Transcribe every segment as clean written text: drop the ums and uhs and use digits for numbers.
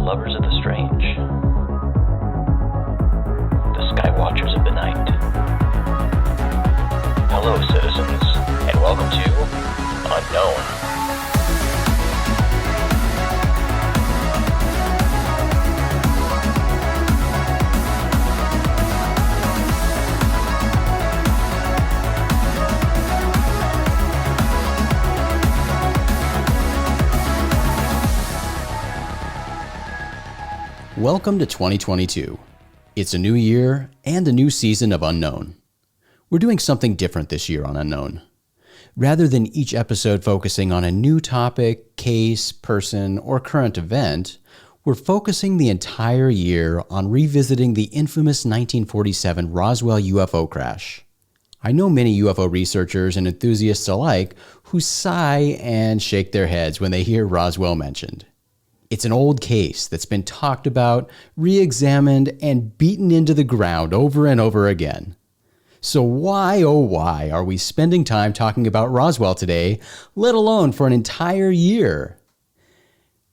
lovers of the strange, the sky watchers of the night. Hello, citizens, and welcome to Unknown. Welcome to 2022. It's a new year and a new season of Unknown. We're doing something different this year on Unknown. Rather than each episode focusing on a new topic, case, person, or current event, we're focusing the entire year on revisiting the infamous 1947 Roswell UFO crash. I know many UFO researchers and enthusiasts alike who sigh and shake their heads when they hear Roswell mentioned. It's an old case that's been talked about, re-examined, and beaten into the ground over and over again. So why, oh why, are we spending time talking about Roswell today, let alone for an entire year?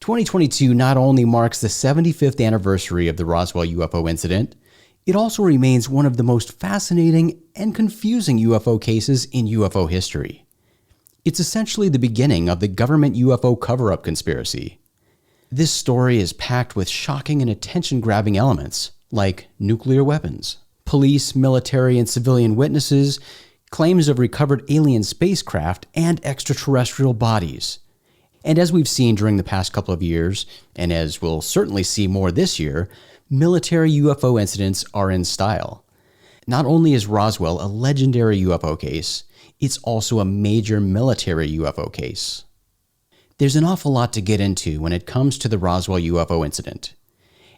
2022 not only marks the 75th anniversary of the Roswell UFO incident, it also remains one of the most fascinating and confusing UFO cases in UFO history. It's essentially the beginning of the government UFO cover-up conspiracy. This story is packed with shocking and attention-grabbing elements, like nuclear weapons, police, military, and civilian witnesses, claims of recovered alien spacecraft, and extraterrestrial bodies. And as we've seen during the past couple of years, and as we'll certainly see more this year, military UFO incidents are in style. Not only is Roswell a legendary UFO case, it's also a major military UFO case. There's an awful lot to get into when it comes to the Roswell UFO incident.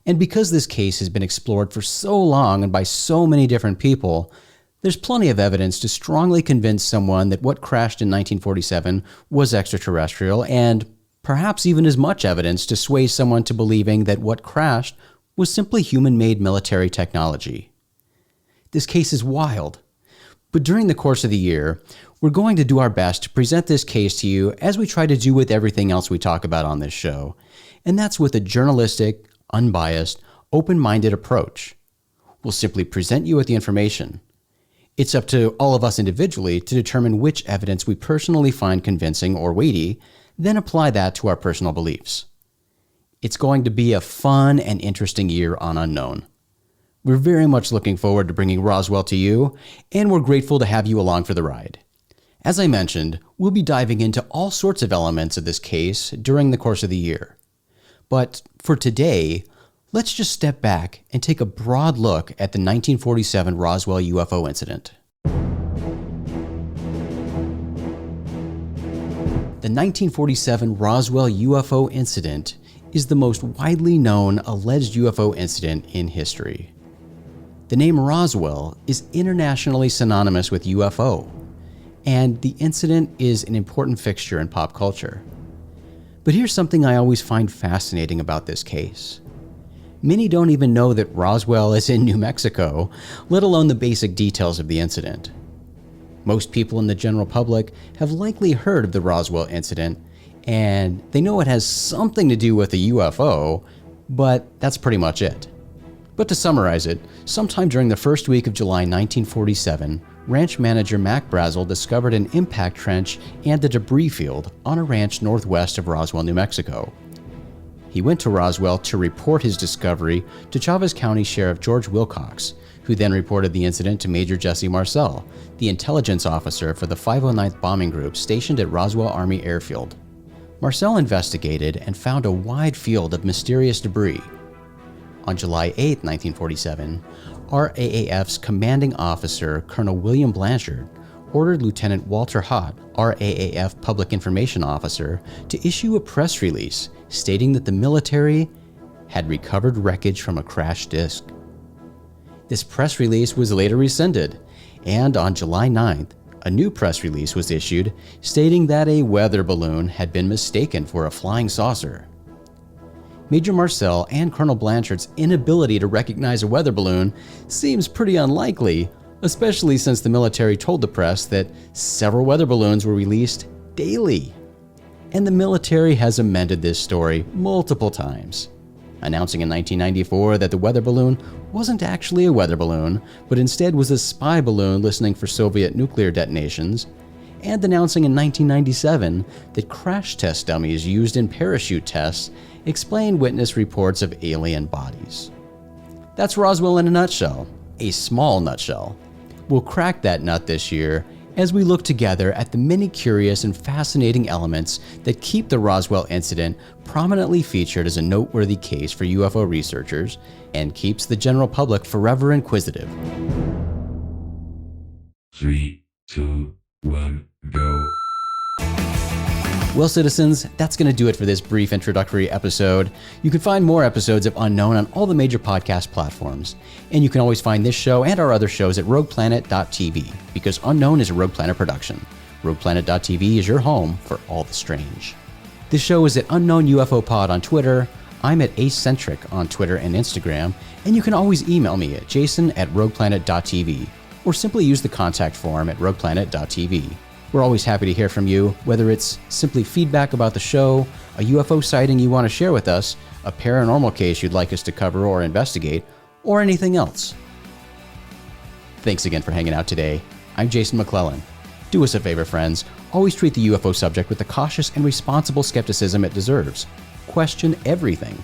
And because this case has been explored for so long and by so many different people, there's plenty of evidence to strongly convince someone that what crashed in 1947 was extraterrestrial, and perhaps even as much evidence to sway someone to believing that what crashed was simply human-made military technology. This case is wild. But during the course of the year, we're going to do our best to present this case to you as we try to do with everything else we talk about on this show. And that's with a journalistic, unbiased, open-minded approach. We'll simply present you with the information. It's up to all of us individually to determine which evidence we personally find convincing or weighty, then apply that to our personal beliefs. It's going to be a fun and interesting year on Unknown. We're very much looking forward to bringing Roswell to you, and we're grateful to have you along for the ride. As I mentioned, we'll be diving into all sorts of elements of this case during the course of the year. But for today, let's just step back and take a broad look at the 1947 Roswell UFO incident. The 1947 Roswell UFO incident is the most widely known alleged UFO incident in history. The name Roswell is internationally synonymous with UFO, and the incident is an important fixture in pop culture. But here's something I always find fascinating about this case. Many don't even know that Roswell is in New Mexico, let alone the basic details of the incident. Most people in the general public have likely heard of the Roswell incident, and they know it has something to do with a UFO, but that's pretty much it. But to summarize it, sometime during the first week of July 1947, ranch manager Mac Brazel discovered an impact trench and a debris field on a ranch northwest of Roswell, New Mexico. He went to Roswell to report his discovery to Chavez County Sheriff George Wilcox, who then reported the incident to Major Jesse Marcel, the intelligence officer for the 509th Bombing Group stationed at Roswell Army Airfield. Marcel investigated and found a wide field of mysterious debris. On July 8, 1947, RAAF's commanding officer, Colonel William Blanchard, ordered Lieutenant Walter Hott, RAAF Public Information Officer, to issue a press release stating that the military had recovered wreckage from a crashed disc. This press release was later rescinded, and on July 9th, a new press release was issued stating that a weather balloon had been mistaken for a flying saucer. Major Marcel and Colonel Blanchard's inability to recognize a weather balloon seems pretty unlikely, especially since the military told the press that several weather balloons were released daily. And the military has amended this story multiple times. announcing in 1994 that the weather balloon wasn't actually a weather balloon, but instead was a spy balloon listening for Soviet nuclear detonations, and announcing in 1997 that crash test dummies used in parachute tests explain witness reports of alien bodies. That's Roswell in a nutshell, a small nutshell. We'll crack that nut this year as we look together at the many curious and fascinating elements that keep the Roswell incident prominently featured as a noteworthy case for UFO researchers and keeps the general public forever inquisitive. 3, 2, 1, go. Well, citizens, that's going to do it for this brief introductory episode. You can find more episodes of Unknown on all the major podcast platforms. And you can always find this show and our other shows at rogueplanet.tv, because Unknown is a Rogue Planet production. rogueplanet.tv is your home for all the strange. This show is at Unknown UFO Pod on Twitter. I'm at Acentric on Twitter and Instagram. And you can always email me at jason@rogueplanet.tv, or simply use the contact form at rogueplanet.tv. We're always happy to hear from you, whether it's simply feedback about the show, a UFO sighting you want to share with us, a paranormal case you'd like us to cover or investigate, or anything else. Thanks again for hanging out today. I'm Jason McClellan. Do us a favor, friends. Always treat the UFO subject with the cautious and responsible skepticism it deserves. Question everything.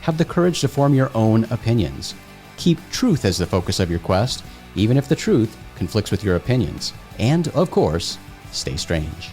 Have the courage to form your own opinions. Keep truth as the focus of your quest, even if the truth conflicts with your opinions. And, of course, stay strange.